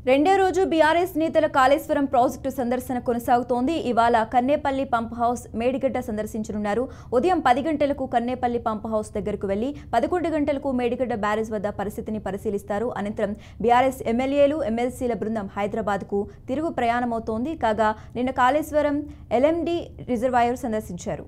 రెండో రోజు బీఆర్ఎస్ నేతల కాళేశ్వరం ప్రాజెక్టు సందర్శన కొనసాగుతోంది. ఇవాళ కన్నేపల్లి పంప్ హౌస్ మేడిగడ్డ సందర్శించనున్నారు. ఉదయం 10 గంటలకు కన్నేపల్లి పంప్ హౌస్ దగ్గరకు వెళ్లి 11 గంటలకు మేడిగడ్డ బ్యారేజ్ వద్ద పరిస్థితిని పరిశీలిస్తారు. అనంతరం బీఆర్ఎస్ ఎమ్మెల్యేలు, ఎమ్మెల్సీల బృందం హైదరాబాద్కు తిరుగు ప్రయాణమవుతోంది. కాగా నిన్న కాళేశ్వరం ఎల్ఎండి రిజర్వాయర్ సందర్శించారు.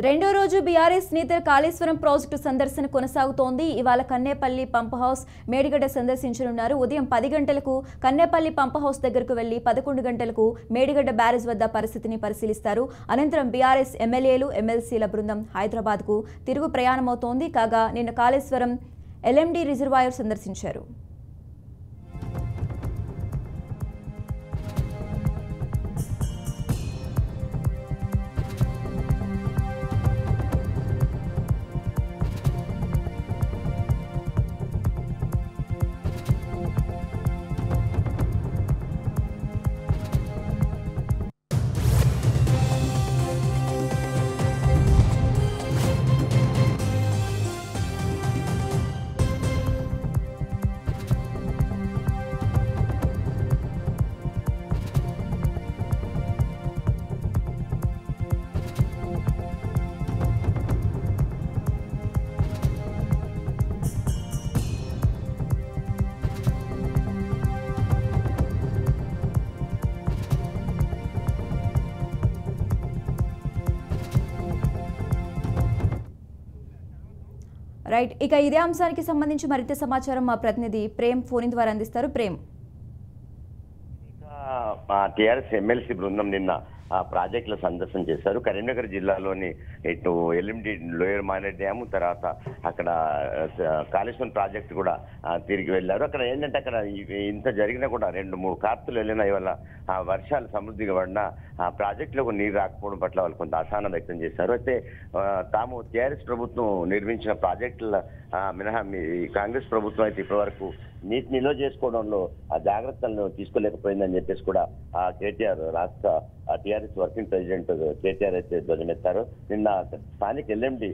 రెండో రోజు బీఆర్ఎస్ నేతల కాళేశ్వరం ప్రాజెక్టు సందర్శన కొనసాగుతోంది. ఇవాళ కన్నేపల్లి పంప్ హౌస్ మేడిగడ్డ సందర్శించనున్నారు. ఉదయం 10 గంటలకు కన్నేపల్లి పంప్ హౌస్ దగ్గరకు వెళ్లి 11 గంటలకు మేడిగడ్డ బ్యారేజ్ వద్ద పరిస్థితిని పరిశీలిస్తారు. అనంతరం బీఆర్ఎస్ ఎమ్మెల్యేలు, ఎమ్మెల్సీల బృందం హైదరాబాద్కు తిరుగు ప్రయాణమవుతోంది. కాగా నిన్న కాళేశ్వరం ఎల్ఎండి రిజర్వాయర్ సందర్శించారు. రైట్, ఇక ఇదే అంశానికి సంబంధించి మరింత సమాచారం మా ప్రతినిధి ప్రేమ్ ఫోన్ ద్వారా అందిస్తారు. ప్రేమ్, టీఆర్ఎస్ ఎమ్మెల్సీ బృందం నిన్న ప్రాజెక్టుల సందర్శన చేశారు. కరీంనగర్ జిల్లాలోని ఇటు ఎల్ఎండి లోయర్ మానేర్ డ్యాము, తర్వాత అక్కడ కాళేశ్వరం ప్రాజెక్టు కూడా తిరిగి వెళ్ళారు. అక్కడ ఏంటంటే అక్కడ ఇంత జరిగినా కూడా 2-3 కార్తులు వెళ్ళినా ఇవాళ వర్షాలు సమృద్ధిగా పడినా ఆ ప్రాజెక్టులకు నీరు రాకపోవడం పట్ల వాళ్ళు కొంత అసహనం వ్యక్తం చేశారు. అయితే తాము టీఆర్ఎస్ ప్రభుత్వం నిర్మించిన ప్రాజెక్టుల మినహా కాంగ్రెస్ ప్రభుత్వం అయితే ఇప్పటివరకు నీటి నిల్వ చేసుకోవడంలో ఆ జాగ్రత్తలను తీసుకోలేకపోయిందని చెప్పేసి కూడా కేటీఆర్ రాష్ట్ర టీఆర్ఎస్ వర్కింగ్ ప్రెసిడెంట్ కేటీఆర్ అయితే ధ్వజమెత్తారు. నిన్న స్థానిక ఎల్ఎండి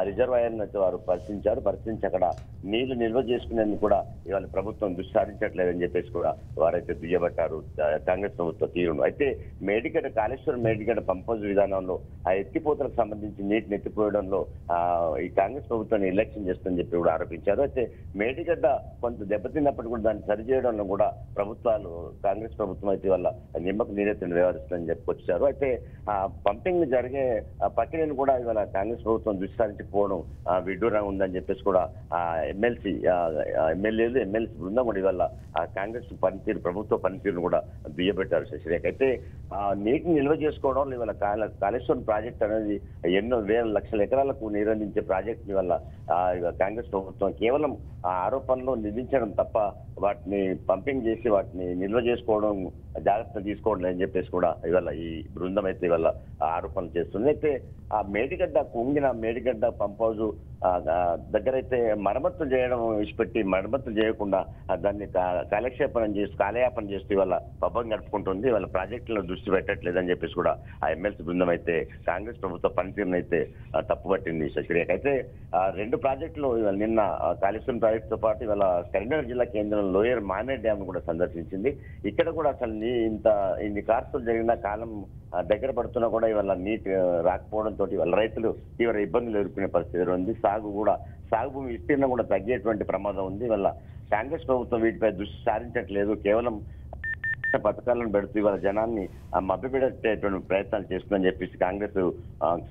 రిజర్వాయర్ అయితే వారు పరిశీలించి అక్కడ నీళ్లు నిల్వ చేసుకునేందుకు కూడా ఇవాళ ప్రభుత్వం దృష్టి సారించట్లేదని చెప్పేసి కూడా వారైతే దుయ్యబట్టారు కాంగ్రెస్ ప్రభుత్వ తీరును. అయితే కాళేశ్వరం మేడిగడ్డ పంపోజ్ విధానంలో ఆ ఎత్తిపోతలకు సంబంధించి నీటిని ఎత్తిపోయడంలో ఈ కాంగ్రెస్ ప్రభుత్వాన్ని నిర్లక్ష్యం చేస్తుందని చెప్పి కూడా ఆరోపించారు. అయితే మేడిగడ్డ కొంత దెబ్బతిన్నప్పటికీ కూడా దాన్ని సరిచేయడంలో కూడా కాంగ్రెస్ ప్రభుత్వం అయితే వాళ్ళ నిమ్మకు నీరెత్తిని వ్యవహరిస్తుందని చెప్పుకొచ్చారు. అయితే పంపింగ్ జరిగే ప్రక్రియను కూడా ఇవాళ కాంగ్రెస్ ప్రభుత్వం దృష్టి సారించకపోవడం విడ్డూరంగా ఉందని చెప్పేసి కూడా ఎమ్మెల్యేలు, ఎమ్మెల్సీ బృందం కూడా ఇవాళ కాంగ్రెస్ ప్రభుత్వ పనితీరును కూడా దుయ్యబెట్టారు. శశిరేఖ అయితే నీటిని నిల్వ చేసుకోవడం ఇవాళ కాళేశ్వరం ప్రాజెక్ట్ అనేది ఎన్నో వేల లక్షల ఎకరాలకు నీరందించే ప్రాజెక్ట్ వల్ల కాంగ్రెస్ ప్రభుత్వం కేవలం ఆరోపణలు నిధించడం తప్ప వాటిని పంపింగ్ చేసి వాటిని నిల్వ చేసుకోవడం జాగ్రత్త తీసుకోవడం అని చెప్పేసి కూడా ఇవాళ ఈ బృందం అయితే ఇవాళ ఆరోపణలు చేస్తుంది. అయితే ఆ మేడిగడ్డ పంప్ హౌజ్ దగ్గర అయితే మరమ్మతులు చేయడం విడిచిపెట్టి మరమ్మతులు చేయకుండా దాన్ని కాలయాపన చేస్తూ ఇవాళ పబ్బం గడుపుకుంటుంది. వాళ్ళ ప్రాజెక్టులను దృష్టి పెట్టట్లేదని చెప్పేసి కూడా ఆ ఎమ్మెల్సీ బృందం అయితే కాంగ్రెస్ ప్రభుత్వ పనితీరును అయితే తప్పుపట్టింది. శశిరేఖ అయితే 2 ప్రాజెక్టులు నిన్న కాళేశ్వరం ప్రాజెక్టుతో పాటు ఇవాళ కరీంనగర్ జిల్లా కేంద్రం లోయర్ మానేర్ డ్యామ్ కూడా సందర్శించింది. ఇక్కడ కూడా అసలు ఇన్ని కార్పులు జరిగిన కాలం దగ్గర పడుతున్నా కూడా ఇవాళ నీటి రాకపోవడంతో ఇవాళ రైతులు తీవ్ర ఇబ్బందులు ఎదుర్కొనే పరిస్థితి ఉంది. సాగు భూమి విస్తీర్ణం కూడా తగ్గేటువంటి ప్రమాదం ఉంది. ఇవాళ కాంగ్రెస్ ప్రభుత్వం వీటిపై దృష్టి సారించట్లేదు. కేవలం పథకాలను పెడుతూ ఇవాళ జనాన్ని మభ్యపెట్టేటువంటి ప్రయత్నాలు చేస్తుందని చెప్పేసి కాంగ్రెస్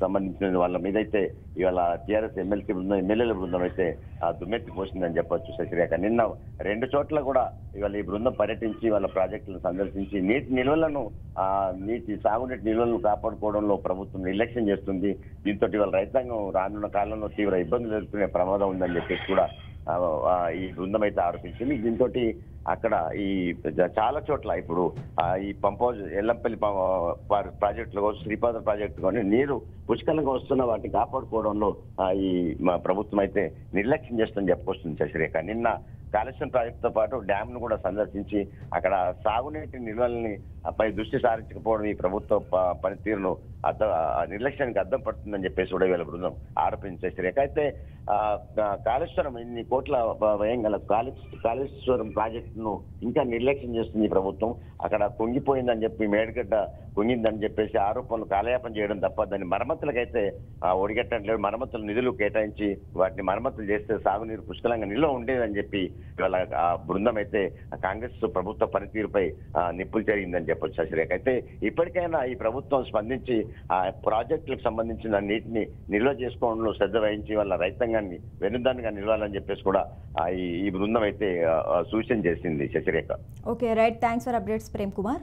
సంబంధించిన వాళ్ళ మీదైతే ఇవాళ టీఆర్ఎస్ ఎమ్మెల్సీ బృందం ఎమ్మెల్యేల బృందం అయితే దుమ్మెత్తి పోసిందని చెప్పొచ్చు శశిరేఖ. నిన్న 2 చోట్ల కూడా ఇవాళ ఈ బృందం పర్యటించి వాళ్ళ ప్రాజెక్టులను సందర్శించి నీటి సాగునీటి నిల్వలను కాపాడుకోవడంలో ప్రభుత్వం నిర్లక్ష్యం చేస్తుంది. దీంతో ఇవాళ రైతాంగం రానున్న కాలంలో తీవ్ర ఇబ్బందులు ఎదుర్కొనే ప్రమాదం ఉందని చెప్పేసి కూడా ఈ బృందం అయితే ఆరోపించింది. దీంతో అక్కడ ఈ చాలా చోట్ల ఇప్పుడు ఈ పంప్ హౌస్ ఎల్లంపల్లి ప్రాజెక్టులు కావచ్చు, శ్రీపాద ప్రాజెక్టు కానీ నీరు పుష్కలంగా వస్తున్న వాటిని కాపాడుకోవడంలో ఈ ప్రభుత్వం అయితే నిర్లక్ష్యం చేస్తుందని చెప్పుకొస్తుంది శశిరేఖ. నిన్న కాళేశ్వరం ప్రాజెక్టుతో పాటు డ్యామ్ ను కూడా సందర్శించి అక్కడ సాగునీటి నిల్వల్ని పై దృష్టి సారించకపోవడం ఈ ప్రభుత్వ పనితీరును నిర్లక్ష్యానికి అద్దం పడుతుందని చెప్పేసి కూడా వీళ్ళ బృందం ఆరోపించేసారు. అయితే కాళేశ్వరం ఇన్ని కోట్ల వ్యయం గల కాళేశ్వరం ప్రాజెక్టును ఇంకా నిర్లక్ష్యం చేస్తుంది ఈ ప్రభుత్వం. అక్కడ కుంగిపోయిందని చెప్పి మేడిగడ్డ కుంగిందని చెప్పేసి ఆరోపణలు కాలయాపన చేయడం తప్ప దాని మరమ్మతులకైతే ఒడిగట్టట్లేదు. మరమ్మతులు నిధులు కేటాయించి వాటిని మరమ్మతులు చేస్తే సాగునీరు పుష్కలంగా నిల్వ ఉండేదని చెప్పి ఇవాళ బృందం అయితే కాంగ్రెస్ ప్రభుత్వ పనితీరుపై నిప్పులు జరిగిందని చెప్పొచ్చు శశిరేఖ. అయితే ఇప్పటికైనా ఈ ప్రభుత్వం స్పందించి ఆ ప్రాజెక్టులకు సంబంధించిన నీటిని నిల్వ చేసుకోవడంలో శ్రద్ధ వహించి వాళ్ళ రైతాంగాన్ని వెనుదండగా నిలవాలని చెప్పేసి కూడా ఈ బృందం అయితే సూచన చేసింది Sasirekha. Okay right, thanks for updates Prem Kumar.